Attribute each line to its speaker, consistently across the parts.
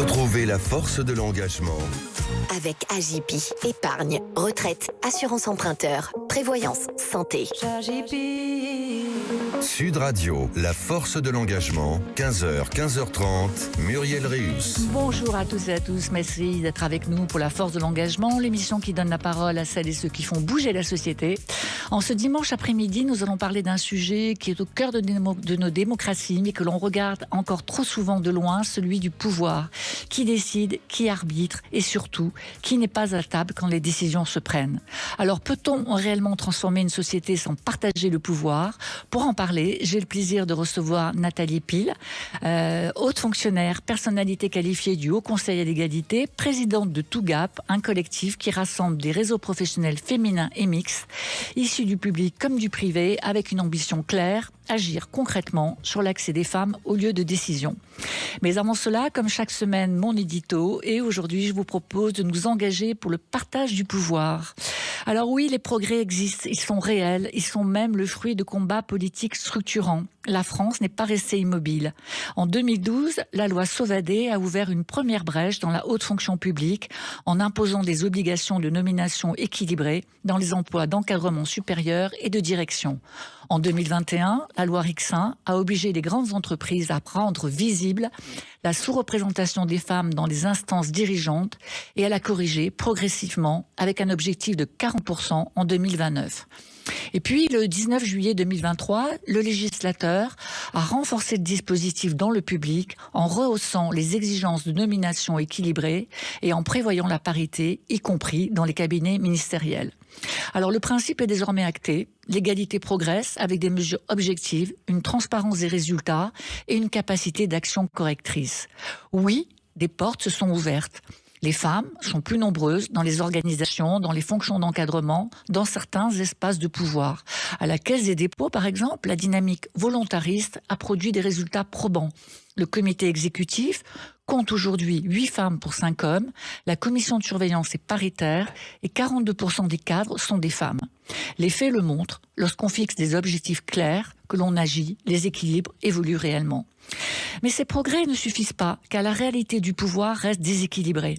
Speaker 1: Trouvez la force de l'engagement.
Speaker 2: Avec Agipi, épargne, retraite, assurance emprunteur, prévoyance, santé.
Speaker 1: Sud Radio, la force de l'engagement, 15h, 15h30, Muriel Réus.
Speaker 3: Bonjour à tous et à tous, merci d'être avec nous pour la force de l'engagement, l'émission qui donne la parole à celles et ceux qui font bouger la société. En ce dimanche après-midi, nous allons parler d'un sujet qui est au cœur de nos démocraties, mais que l'on regarde encore trop souvent de loin, celui du pouvoir. Qui décide, qui arbitre et surtout, qui n'est pas à table quand les décisions se prennent. Alors peut-on réellement transformer une société sans partager le pouvoir ? Pour en parler, j'ai le plaisir de recevoir Nathalie Pile, haute fonctionnaire, personnalité qualifiée du Haut Conseil à l'égalité, présidente de Tougap, un collectif qui rassemble des réseaux professionnels féminins et mixtes, issus du public comme du privé, avec une ambition claire, agir concrètement sur l'accès des femmes aux lieux de décision. Mais avant cela, comme chaque semaine, mon édito, et aujourd'hui je vous propose de nous engager pour le partage du pouvoir. Alors oui, les progrès existent, ils sont réels, ils sont même le fruit de combats politiques structurants. La France n'est pas restée immobile. En 2012, la loi Sauvadet a ouvert une première brèche dans la haute fonction publique en imposant des obligations de nomination équilibrées dans les emplois d'encadrement supérieur et de direction. En 2021, la loi Rixain a obligé les grandes entreprises à rendre visible la sous-représentation des femmes dans les instances dirigeantes et à la corriger progressivement avec un objectif de 40% en 2029. Et puis, le 19 juillet 2023, le législateur a renforcé le dispositif dans le public en rehaussant les exigences de nomination équilibrées et en prévoyant la parité, y compris dans les cabinets ministériels. Alors, le principe est désormais acté. L'égalité progresse avec des mesures objectives, une transparence des résultats et une capacité d'action correctrice. Oui, des portes se sont ouvertes. Les femmes sont plus nombreuses dans les organisations, dans les fonctions d'encadrement, dans certains espaces de pouvoir. À la Caisse des dépôts, par exemple, la dynamique volontariste a produit des résultats probants. Le comité exécutif compte aujourd'hui 8 femmes pour 5 hommes, la commission de surveillance est paritaire et 42% des cadres sont des femmes. Les faits le montrent, lorsqu'on fixe des objectifs clairs, que l'on agit, les équilibres évoluent réellement. Mais ces progrès ne suffisent pas, car la réalité du pouvoir reste déséquilibrée.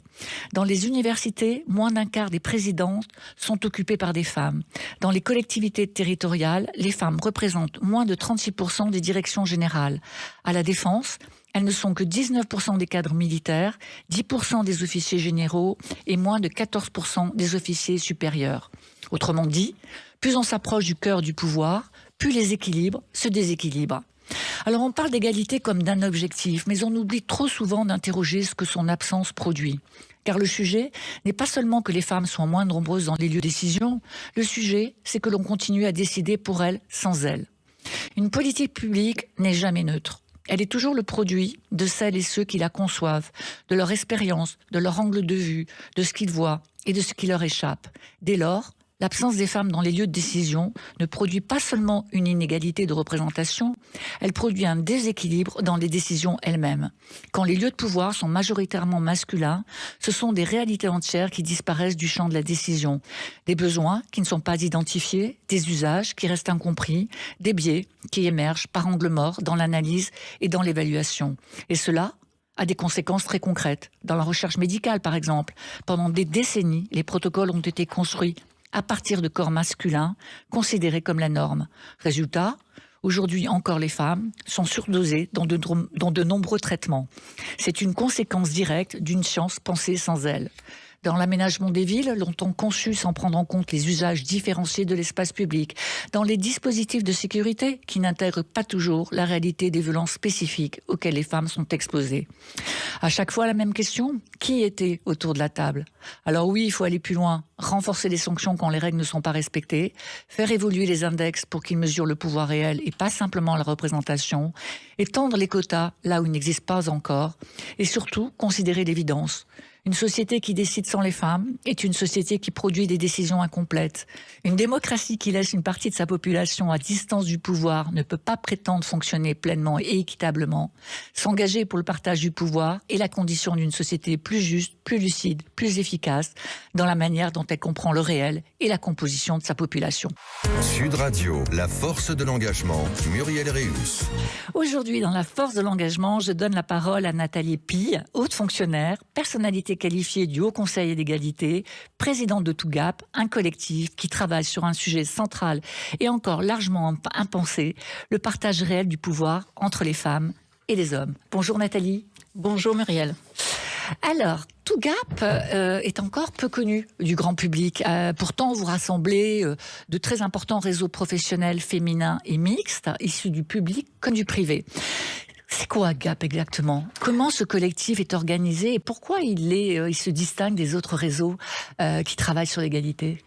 Speaker 3: Dans les universités, moins d'un quart des présidentes sont occupées par des femmes. Dans les collectivités territoriales, les femmes représentent moins de 36% des directions générales. À la défense, elles ne sont que 19% des cadres militaires, 10% des officiers généraux et moins de 14% des officiers supérieurs. Autrement dit, plus on s'approche du cœur du pouvoir, plus les équilibres se déséquilibrent. Alors on parle d'égalité comme d'un objectif, mais on oublie trop souvent d'interroger ce que son absence produit. Car le sujet n'est pas seulement que les femmes soient moins nombreuses dans les lieux de décision, le sujet, c'est que l'on continue à décider pour elles sans elles. Une politique publique n'est jamais neutre. Elle est toujours le produit de celles et ceux qui la conçoivent, de leur expérience, de leur angle de vue, de ce qu'ils voient et de ce qui leur échappe. Dès lors, l'absence des femmes dans les lieux de décision ne produit pas seulement une inégalité de représentation, elle produit un déséquilibre dans les décisions elles-mêmes. Quand les lieux de pouvoir sont majoritairement masculins, ce sont des réalités entières qui disparaissent du champ de la décision. Des besoins qui ne sont pas identifiés, des usages qui restent incompris, des biais qui émergent par angle mort dans l'analyse et dans l'évaluation. Et cela a des conséquences très concrètes. Dans la recherche médicale, par exemple, pendant des décennies, les protocoles ont été construits à partir de corps masculins, considérés comme la norme. Résultat, aujourd'hui encore les femmes sont surdosées dans de nombreux traitements. C'est une conséquence directe d'une science pensée sans elle. Dans l'aménagement des villes, longtemps conçu sans prendre en compte les usages différenciés de l'espace public, dans les dispositifs de sécurité qui n'intègrent pas toujours la réalité des violences spécifiques auxquelles les femmes sont exposées. À chaque fois la même question, qui était autour de la table ? Alors oui, il faut aller plus loin, renforcer les sanctions quand les règles ne sont pas respectées, faire évoluer les index pour qu'ils mesurent le pouvoir réel et pas simplement la représentation, étendre les quotas là où ils n'existent pas encore, et surtout considérer l'évidence. Une société qui décide sans les femmes est une société qui produit des décisions incomplètes. Une démocratie qui laisse une partie de sa population à distance du pouvoir ne peut pas prétendre fonctionner pleinement et équitablement. S'engager pour le partage du pouvoir est la condition d'une société plus juste, plus lucide, plus efficace dans la manière dont elle comprend le réel et la composition de sa population.
Speaker 1: Sud Radio, la force de l'engagement, Muriel Réus.
Speaker 3: Aujourd'hui, dans la force de l'engagement, je donne la parole à Nathalie Pille, haute fonctionnaire, personnalité qualifiée du Haut Conseil d'égalité, présidente de Tougap, un collectif qui travaille sur un sujet central et encore largement impensé, le partage réel du pouvoir entre les femmes et les hommes. Bonjour Nathalie.
Speaker 4: Bonjour Muriel.
Speaker 3: Alors, Tougap est encore peu connu du grand public. Pourtant, vous rassemblez de très importants réseaux professionnels féminins et mixtes, issus du public comme du privé. C'est quoi GAP exactement? Comment ce collectif est organisé et pourquoi il se distingue des autres réseaux qui travaillent sur l'égalité?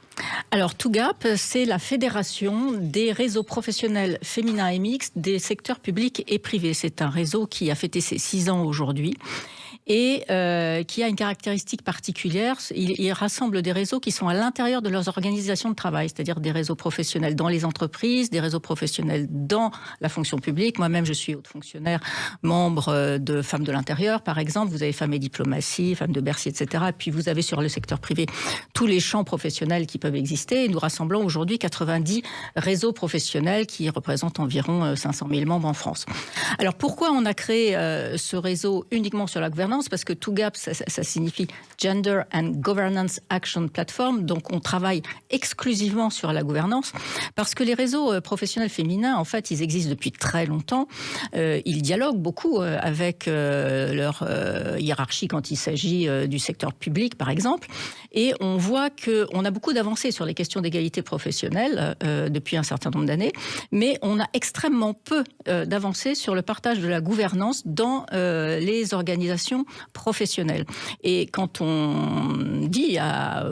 Speaker 4: Alors, Tougap, c'est la fédération des réseaux professionnels féminins et mixtes des secteurs publics et privés. C'est un réseau qui a fêté ses 6 ans aujourd'hui et qui a une caractéristique particulière. Il rassemble des réseaux qui sont à l'intérieur de leurs organisations de travail, c'est-à-dire des réseaux professionnels dans les entreprises, des réseaux professionnels dans la fonction publique. Moi-même, je suis haute fonctionnaire, membre de Femmes de l'Intérieur, par exemple. Vous avez Femmes et Diplomatie, Femmes de Bercy, etc. Et puis, vous avez sur le secteur privé tous les champs professionnels qui peuvent exister. Et nous rassemblons aujourd'hui 90 réseaux professionnels qui représentent environ 500 000 membres en France. Alors, pourquoi on a créé ce réseau uniquement sur la gouvernance? Parce que Tougap, ça signifie Gender and Governance Action Platform. Donc, on travaille exclusivement sur la gouvernance parce que les réseaux professionnels féminins, en fait, ils existent depuis très longtemps. Ils dialoguent beaucoup avec leur hiérarchie quand il s'agit du secteur public, par exemple. Et on voit qu'on a beaucoup d'avancées sur les questions d'égalité professionnelle depuis un certain nombre d'années, mais on a extrêmement peu d'avancées sur le partage de la gouvernance dans les organisations professionnelles. Et quand on dit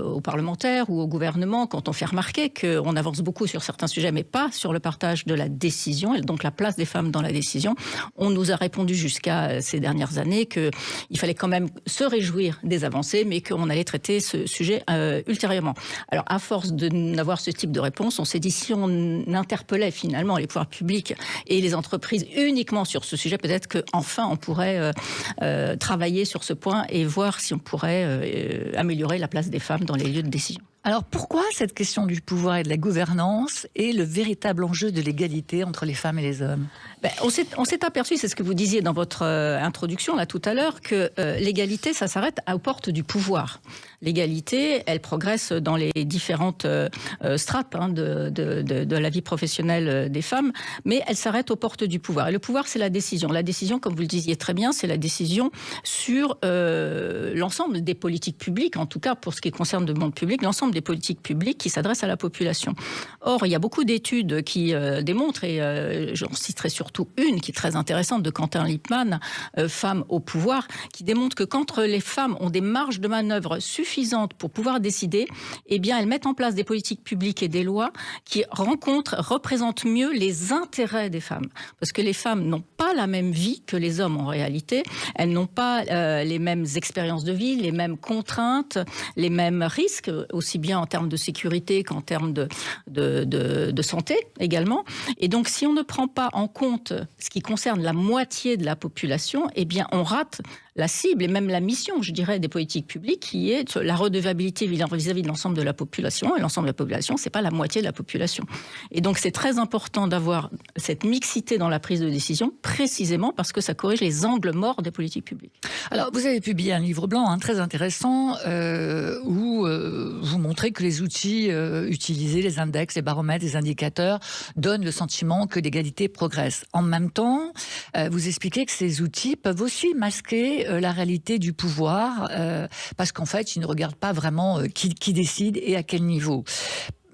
Speaker 4: aux parlementaires ou au gouvernement, quand on fait remarquer qu'on avance beaucoup sur certains sujets, mais pas sur le partage de la décision, et donc la place des femmes dans la décision, on nous a répondu jusqu'à ces dernières années qu'il fallait quand même se réjouir des avancées, mais qu'on allait traiter ce sujet ultérieurement. Alors, à force d'avoir ce type de réponse, on s'est dit, si on interpellait finalement les pouvoirs publics et les entreprises uniquement sur ce sujet, peut-être qu'enfin on pourrait travailler sur ce point et voir si on pourrait améliorer la place des femmes dans les lieux de décision.
Speaker 3: Alors pourquoi cette question du pouvoir et de la gouvernance est le véritable enjeu de l'égalité entre les femmes et les hommes?
Speaker 4: On s'est aperçu, c'est ce que vous disiez dans votre introduction là tout à l'heure, que l'égalité, ça s'arrête aux portes du pouvoir. L'égalité, elle progresse dans les différentes strates de la vie professionnelle des femmes, mais elle s'arrête aux portes du pouvoir. Et le pouvoir, c'est la décision. La décision, comme vous le disiez très bien, c'est la décision sur l'ensemble des politiques publiques, en tout cas pour ce qui concerne le monde public, l'ensemble des politiques publiques qui s'adressent à la population. Or, il y a beaucoup d'études qui démontrent, et j'en citerai surtout une qui est très intéressante de Quentin Lippmann, Femmes au pouvoir, qui démontre que quand les femmes ont des marges de manœuvre suffisantes pour pouvoir décider, eh bien, elles mettent en place des politiques publiques et des lois qui représentent mieux les intérêts des femmes. Parce que les femmes n'ont pas la même vie que les hommes en réalité. Elles n'ont pas les mêmes expériences de vie, les mêmes contraintes, les mêmes risques, aussi bien en termes de sécurité qu'en termes de santé également. Et donc, si on ne prend pas en compte ce qui concerne la moitié de la population, eh bien, on rate la cible et même la mission, je dirais, des politiques publiques, qui est la redevabilité vis-à-vis de l'ensemble de la population. Et l'ensemble de la population, c'est pas la moitié de la population. Et donc, c'est très important d'avoir cette mixité dans la prise de décision, précisément parce que ça corrige les angles morts des politiques publiques.
Speaker 3: Alors, vous avez publié un livre blanc très intéressant où vous montrez que les outils utilisés, les index, les baromètres, les indicateurs, donnent le sentiment que l'égalité progresse. En même temps, vous expliquez que ces outils peuvent aussi masquer la réalité du pouvoir, parce qu'en fait, ils ne regardent pas vraiment qui décide et à quel niveau.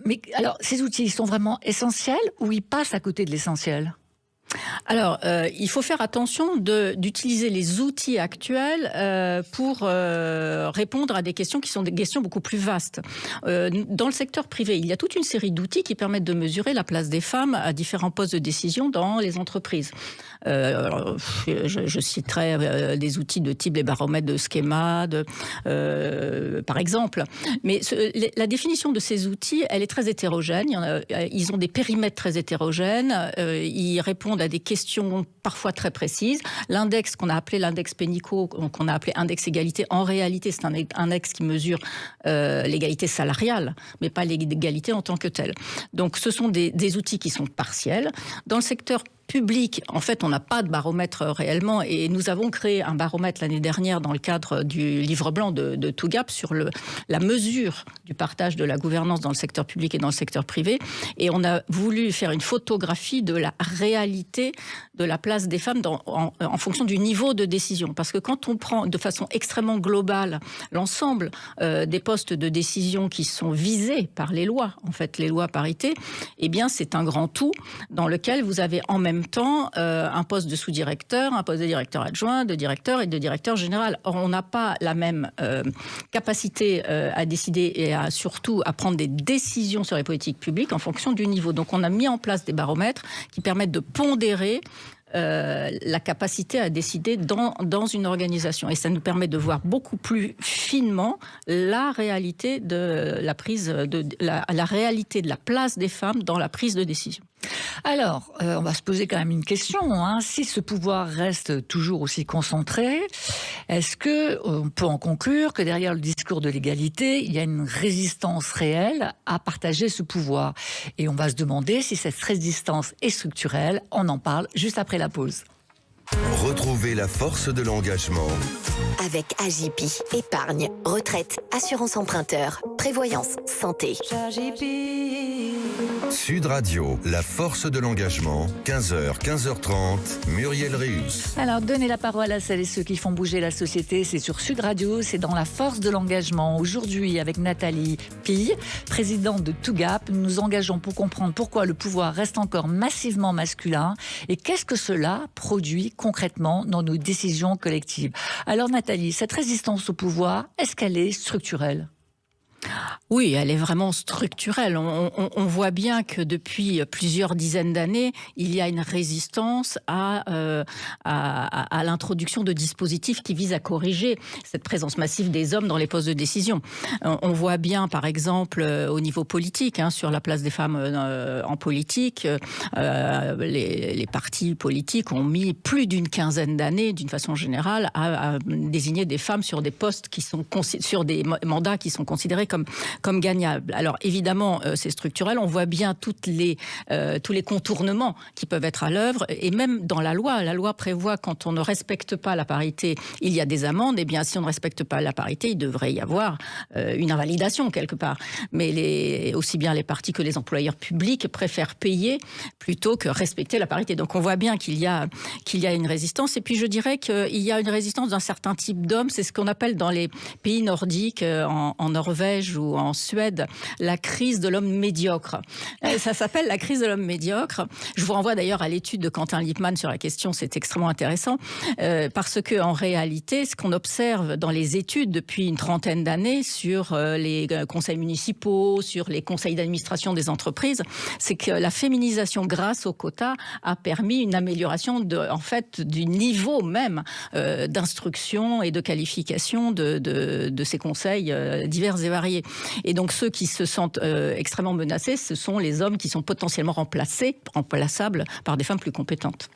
Speaker 3: Mais alors, ces outils, ils sont vraiment essentiels ou ils passent à côté de l'essentiel ?
Speaker 4: Alors, il faut faire attention d'utiliser les outils actuels pour répondre à des questions qui sont des questions beaucoup plus vastes. Dans le secteur privé, il y a toute une série d'outils qui permettent de mesurer la place des femmes à différents postes de décision dans les entreprises. Je citerai des outils de type les baromètres de Schema, par exemple. Mais la définition de ces outils, elle est très hétérogène. Ils ont des périmètres très hétérogènes. Ils répondent à des questions parfois très précises. L'index qu'on a appelé l'index Pénicaud, qu'on a appelé index égalité, en réalité, c'est un index qui mesure l'égalité salariale, mais pas l'égalité en tant que telle. Donc, ce sont des outils qui sont partiels. Dans le secteur public, en fait, on n'a pas de baromètre réellement, et nous avons créé un baromètre l'année dernière dans le cadre du livre blanc de TOGAP sur la mesure du partage de la gouvernance dans le secteur public et dans le secteur privé, et on a voulu faire une photographie de la réalité de la place des femmes en fonction du niveau de décision, parce que quand on prend de façon extrêmement globale l'ensemble des postes de décision qui sont visés par les lois, en fait les lois parité, eh bien c'est un grand tout dans lequel vous avez en même temps un poste de sous-directeur, un poste de directeur adjoint, de directeur et de directeur général. Or, on n'a pas la même capacité à décider et surtout à prendre des décisions sur les politiques publiques en fonction du niveau. Donc, on a mis en place des baromètres qui permettent de pondérer la capacité à décider dans une organisation. Et ça nous permet de voir beaucoup plus finement la réalité de la prise la réalité de la place des femmes dans la prise de décision.
Speaker 3: Alors, on va se poser quand même une question. Si ce pouvoir reste toujours aussi concentré, est-ce qu'on peut en conclure que derrière le discours de l'égalité, il y a une résistance réelle à partager ce pouvoir? Et on va se demander si cette résistance est structurelle. On en parle juste après la pause.
Speaker 1: Retrouvez la force de l'engagement.
Speaker 2: Avec Agipi, épargne, retraite, assurance emprunteur, prévoyance, santé.
Speaker 1: Sud Radio, la force de l'engagement, 15h, 15h30, Muriel Réus.
Speaker 3: Alors, donnez la parole à celles et ceux qui font bouger la société, c'est sur Sud Radio, c'est dans la force de l'engagement. Aujourd'hui, avec Nathalie Pille, présidente de TOGAP, nous nous engageons pour comprendre pourquoi le pouvoir reste encore massivement masculin et qu'est-ce que cela produit concrètement dans nos décisions collectives. Alors Nathalie, cette résistance au pouvoir, est-ce qu'elle est structurelle ?
Speaker 4: Oui, elle est vraiment structurelle. On voit bien que depuis plusieurs dizaines d'années, il y a une résistance à l'introduction de dispositifs qui visent à corriger cette présence massive des hommes dans les postes de décision. On voit bien, par exemple, au niveau politique, sur la place des femmes en politique, les partis politiques ont mis plus d'une quinzaine d'années, d'une façon générale, à désigner des femmes sur des postes sur des mandats qui sont considérés comme gagnables. Alors évidemment, c'est structurel. On voit bien tous les contournements qui peuvent être à l'œuvre. Et même dans la loi prévoit quand on ne respecte pas la parité, il y a des amendes. Et bien, si on ne respecte pas la parité, il devrait y avoir une invalidation quelque part. Mais aussi bien les partis que les employeurs publics préfèrent payer plutôt que respecter la parité. Donc on voit bien qu'il y a une résistance. Et puis je dirais qu'il y a une résistance d'un certain type d'hommes. C'est ce qu'on appelle dans les pays nordiques, en Norvège ou en Suède, la crise de l'homme médiocre. Ça s'appelle la crise de l'homme médiocre. Je vous renvoie d'ailleurs à l'étude de Quentin Lippmann sur la question, c'est extrêmement intéressant, parce que en réalité, ce qu'on observe dans les études depuis une trentaine d'années sur les conseils municipaux, sur les conseils d'administration des entreprises, c'est que la féminisation grâce aux quotas a permis une amélioration du niveau même d'instruction et de qualification de ces conseils divers et variés. Et donc ceux qui se sentent extrêmement menacés, ce sont les hommes qui sont potentiellement remplaçables par des femmes plus compétentes.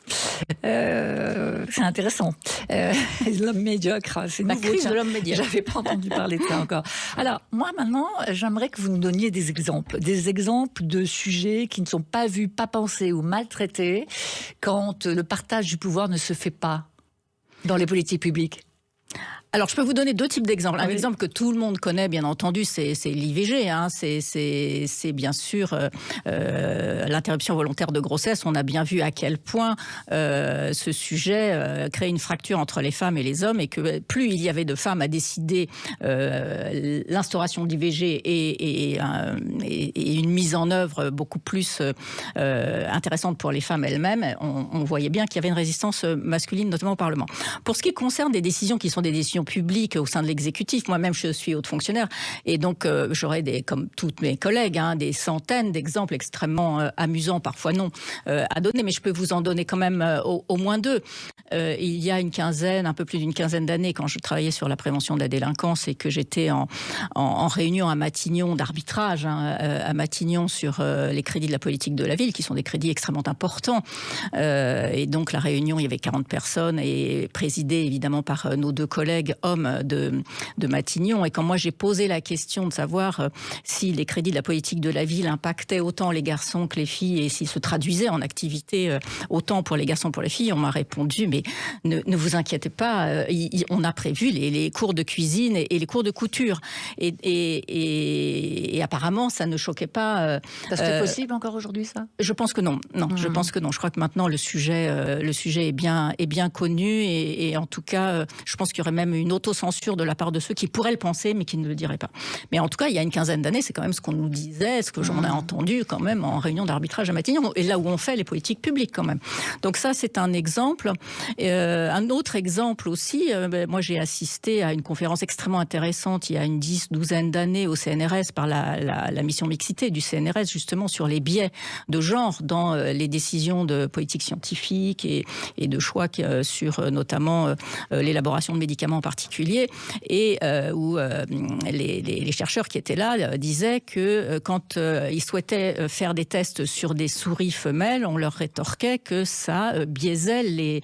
Speaker 3: C'est intéressant. L'homme médiocre, c'est nouveau.
Speaker 4: La crise de l'homme médiocre.
Speaker 3: J'avais pas entendu parler de ça encore. Alors, moi maintenant, j'aimerais que vous nous donniez des exemples de sujets qui ne sont pas vus, pas pensés ou maltraités quand le partage du pouvoir ne se fait pas dans les politiques publiques.
Speaker 4: Alors, je peux vous donner deux types d'exemples. Un exemple que tout le monde connaît, bien entendu, c'est l'IVG. Hein. C'est bien sûr l'interruption volontaire de grossesse. On a bien vu à quel point ce sujet crée une fracture entre les femmes et les hommes, et que plus il y avait de femmes à décider l'instauration de l'IVG et une mise en œuvre beaucoup plus intéressante pour les femmes elles-mêmes, on voyait bien qu'il y avait une résistance masculine, notamment au Parlement. Pour ce qui concerne des décisions qui sont des décisions publiques au sein de l'exécutif, moi-même je suis haute fonctionnaire, et donc j'aurais, comme toutes mes collègues, des centaines d'exemples extrêmement amusants, parfois non, à donner, mais je peux vous en donner quand même au moins deux. Il y a un peu plus d'une quinzaine d'années, quand je travaillais sur la prévention de la délinquance et que j'étais en réunion à Matignon d'arbitrage, à Matignon sur les crédits de la politique de la ville, qui sont des crédits extrêmement importants. Et donc la réunion, il y avait 40 personnes, et présidée évidemment par nos deux collègues hommes de Matignon. Et quand moi j'ai posé la question de savoir si les crédits de la politique de la ville impactaient autant les garçons que les filles, et s'ils se traduisaient en activité autant pour les garçons que pour les filles, on m'a répondu, mais ne vous inquiétez pas, on a prévu les cours de cuisine et les cours de couture. Et apparemment, ça ne choquait pas.
Speaker 3: C'est possible encore aujourd'hui, ça ?
Speaker 4: Je pense que non. Je pense que non. Je crois que maintenant le sujet est bien connu, et en tout cas, je pense qu'il y aurait même une autocensure de la part de ceux qui pourraient le penser, mais qui ne le diraient pas. Mais en tout cas, il y a une quinzaine d'années, c'est quand même ce qu'on nous disait, ce que j'en ai entendu quand même en réunion d'arbitrage à Matignon, et là où on fait les politiques publiques quand même. Donc ça, c'est un exemple. Un autre exemple aussi, moi j'ai assisté à une conférence extrêmement intéressante il y a une douzaine d'années au CNRS par la mission mixité du CNRS, justement sur les biais de genre dans les décisions de politique scientifique et de choix sur notamment l'élaboration de médicaments en particulier, et où les chercheurs qui étaient là disaient que quand ils souhaitaient faire des tests sur des souris femelles, on leur rétorquait que ça biaisait les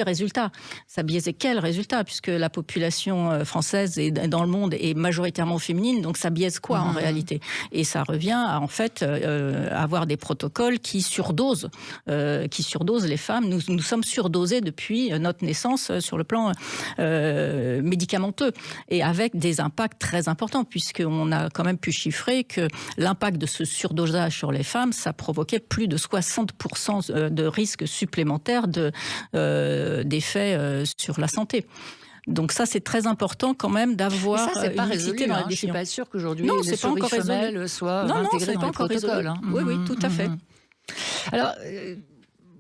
Speaker 4: résultats. Ça biaisait quels résultats, puisque la population française dans le monde est majoritairement féminine, donc ça biaise quoi en réalité? Et ça revient à en fait avoir des protocoles qui surdosent les femmes. Nous sommes surdosés depuis notre naissance sur le plan médicamenteux, et avec des impacts très importants, puisqu'on a quand même pu chiffrer que l'impact de ce surdosage sur les femmes, ça provoquait plus de 60% de risques supplémentaires d'effets sur la santé. Donc ça, c'est très important quand même d'avoir
Speaker 3: une mixité dans la décision. Je ne suis pas sûre qu'aujourd'hui les souris femelles soient intégrées dans les protocoles.
Speaker 4: Oui, tout à fait.
Speaker 3: Alors,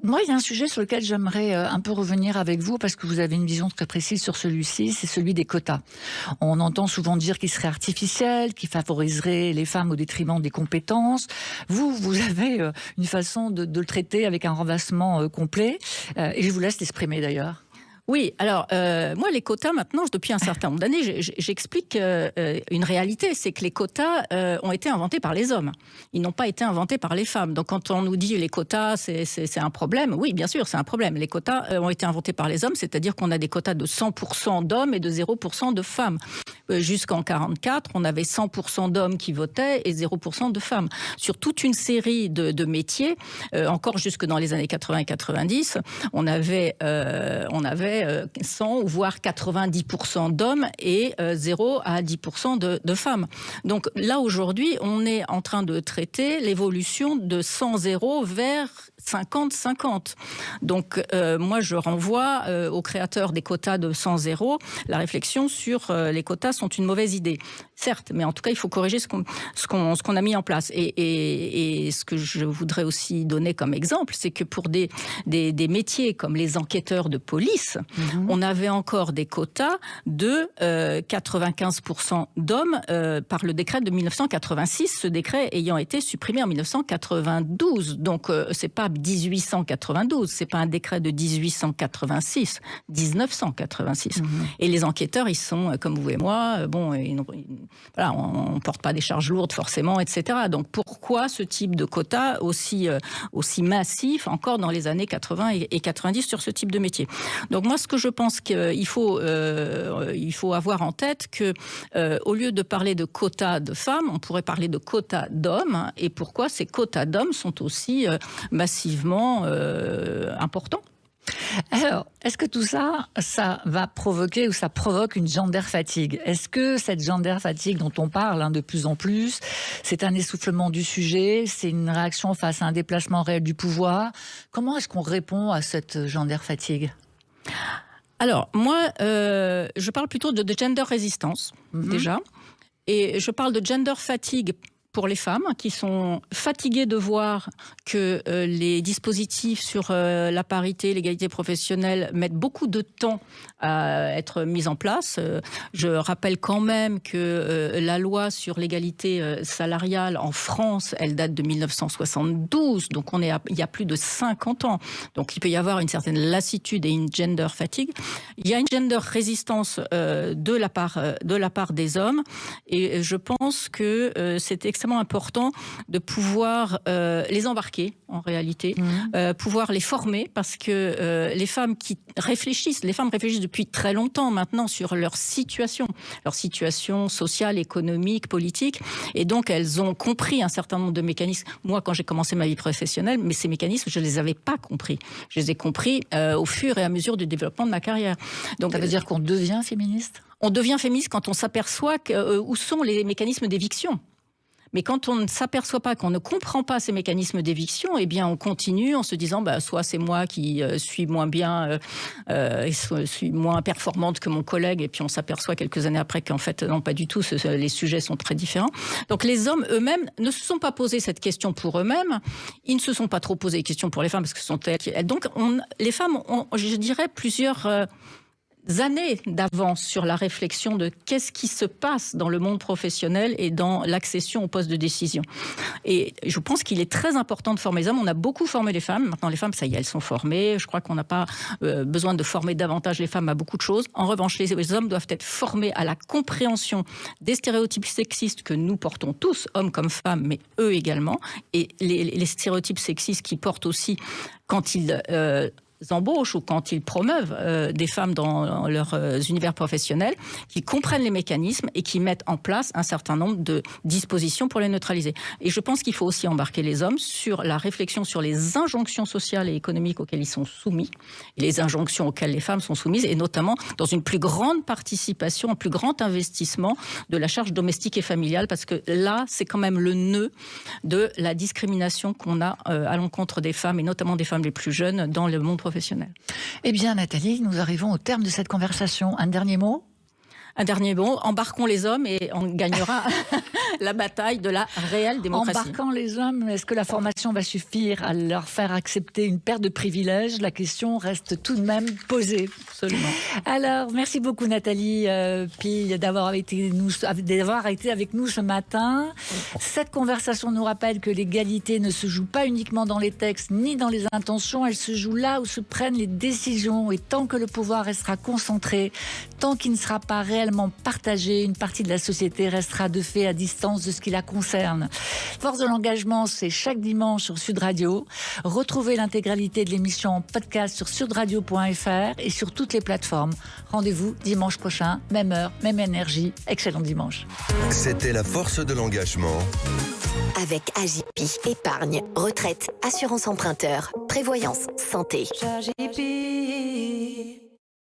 Speaker 3: moi, il y a un sujet sur lequel j'aimerais un peu revenir avec vous, parce que vous avez une vision très précise sur celui-ci, c'est celui des quotas. On entend souvent dire qu'il serait artificiel, qu'il favoriserait les femmes au détriment des compétences. Vous avez une façon de le traiter avec un renversement complet, et je vous laisse l'exprimer d'ailleurs.
Speaker 4: Oui, alors moi les quotas maintenant, depuis un certain nombre d'années, j'explique une réalité, c'est que les quotas ont été inventés par les hommes. Ils n'ont pas été inventés par les femmes. Donc quand on nous dit les quotas c'est un problème, oui bien sûr c'est un problème. Les quotas ont été inventés par les hommes, c'est-à-dire qu'on a des quotas de 100% d'hommes et de 0% de femmes. Jusqu'en 1944, on avait 100% d'hommes qui votaient et 0% de femmes. Sur toute une série de métiers, encore jusque dans les années 80 et 90, on avait 100 voire 90% d'hommes et 0 à 10% de femmes. Donc là aujourd'hui, on est en train de traiter l'évolution de 100-0 vers 50-50. Donc moi je renvoie aux créateurs des quotas de 100-0. La réflexion sur les quotas sont une mauvaise idée. Certes, mais en tout cas il faut corriger ce qu'on a mis en place. Et ce que je voudrais aussi donner comme exemple, c'est que pour des métiers comme les enquêteurs de police, on avait encore des quotas de 95% d'hommes par le décret de 1986, ce décret ayant été supprimé en 1992. Donc c'est pas 1892, c'est pas un décret de 1886, 1986. Et les enquêteurs, ils sont comme vous et moi, voilà, on porte pas des charges lourdes forcément, etc. Donc pourquoi ce type de quota aussi massif encore dans les années 80 et 90 sur ce type de métier? Donc moi, ce que je pense qu'il faut avoir en tête que au lieu de parler de quotas de femmes, on pourrait parler de quotas d'hommes. Et pourquoi ces quotas d'hommes sont aussi massivement importants?
Speaker 3: Alors, est-ce que tout ça, ça va provoquer ou ça provoque une gender fatigue? Est-ce que cette gender fatigue dont on parle de plus en plus, c'est un essoufflement du sujet, c'est une réaction face à un déplacement réel du pouvoir? Comment est-ce qu'on répond à cette gender fatigue?
Speaker 4: Alors, moi, je parle plutôt de gender résistance, déjà. Et je parle de gender fatigue pour les femmes qui sont fatiguées de voir que les dispositifs sur la parité, l'égalité professionnelle mettent beaucoup de temps à être mis en place. Je rappelle quand même que la loi sur l'égalité salariale en France, elle date de 1972, donc il y a plus de 50 ans. Donc il peut y avoir une certaine lassitude et une gender fatigue. Il y a une gender résistance de la part des hommes, et je pense que c'est extrêmement important de pouvoir les embarquer en réalité, pouvoir les former, parce que les femmes réfléchissent depuis très longtemps maintenant sur leur situation sociale, économique, politique, et donc elles ont compris un certain nombre de mécanismes. Moi, quand j'ai commencé ma vie professionnelle, mais ces mécanismes, je ne les avais pas compris. Je les ai compris au fur et à mesure du développement de ma carrière. Donc,
Speaker 3: ça veut dire qu'on devient féministe ?
Speaker 4: On devient féministe quand on s'aperçoit où sont les mécanismes d'éviction. Mais quand on ne s'aperçoit pas, qu'on ne comprend pas ces mécanismes d'éviction, eh bien on continue en se disant soit c'est moi qui suis moins bien, suis moins performante que mon collègue, et puis on s'aperçoit quelques années après qu'en fait non, pas du tout, les sujets sont très différents. Donc les hommes eux-mêmes ne se sont pas posé cette question pour eux-mêmes, ils ne se sont pas trop posé les questions pour les femmes, parce que ce sont elles. Donc les femmes ont, je dirais, plusieurs années d'avance sur la réflexion de qu'est-ce qui se passe dans le monde professionnel et dans l'accession au poste de décision. Et je pense qu'il est très important de former les hommes. On a beaucoup formé les femmes. Maintenant, les femmes, ça y est, elles sont formées. Je crois qu'on n'a pas besoin de former davantage les femmes à beaucoup de choses. En revanche, les hommes doivent être formés à la compréhension des stéréotypes sexistes que nous portons tous, hommes comme femmes, mais eux également. Et les stéréotypes sexistes qui portent aussi quand ils embauchent ou quand ils promeuvent des femmes dans leurs univers professionnels, qui comprennent les mécanismes et qui mettent en place un certain nombre de dispositions pour les neutraliser. Et je pense qu'il faut aussi embarquer les hommes sur la réflexion sur les injonctions sociales et économiques auxquelles ils sont soumis, et les injonctions auxquelles les femmes sont soumises, et notamment dans une plus grande participation, un plus grand investissement de la charge domestique et familiale, parce que là, c'est quand même le nœud de la discrimination qu'on a à l'encontre des femmes, et notamment des femmes les plus jeunes, dans le monde professionnel.
Speaker 3: Eh bien, Nathalie, nous arrivons au terme de cette conversation. Un dernier mot ?
Speaker 4: Un dernier mot, embarquons les hommes et on gagnera la bataille de la réelle démocratie.
Speaker 3: Embarquant les hommes, est-ce que la formation va suffire à leur faire accepter une paire de privilèges? La question reste tout de même posée.
Speaker 4: Absolument.
Speaker 3: Alors, merci beaucoup Nathalie Pille d'avoir été avec nous ce matin. Cette conversation nous rappelle que l'égalité ne se joue pas uniquement dans les textes ni dans les intentions, elle se joue là où se prennent les décisions. Et tant que le pouvoir restera concentré, tant qu'il ne sera pas réellement partagé, une partie de la société restera de fait à distance de ce qui la concerne. Force de l'engagement, c'est chaque dimanche sur Sud Radio. Retrouvez l'intégralité de l'émission en podcast sur sudradio.fr et sur toutes les plateformes. Rendez-vous dimanche prochain, même heure, même énergie. Excellent dimanche.
Speaker 1: C'était la force de l'engagement.
Speaker 2: Avec Agipi, épargne, retraite, assurance emprunteur, prévoyance, santé.
Speaker 5: Agipi.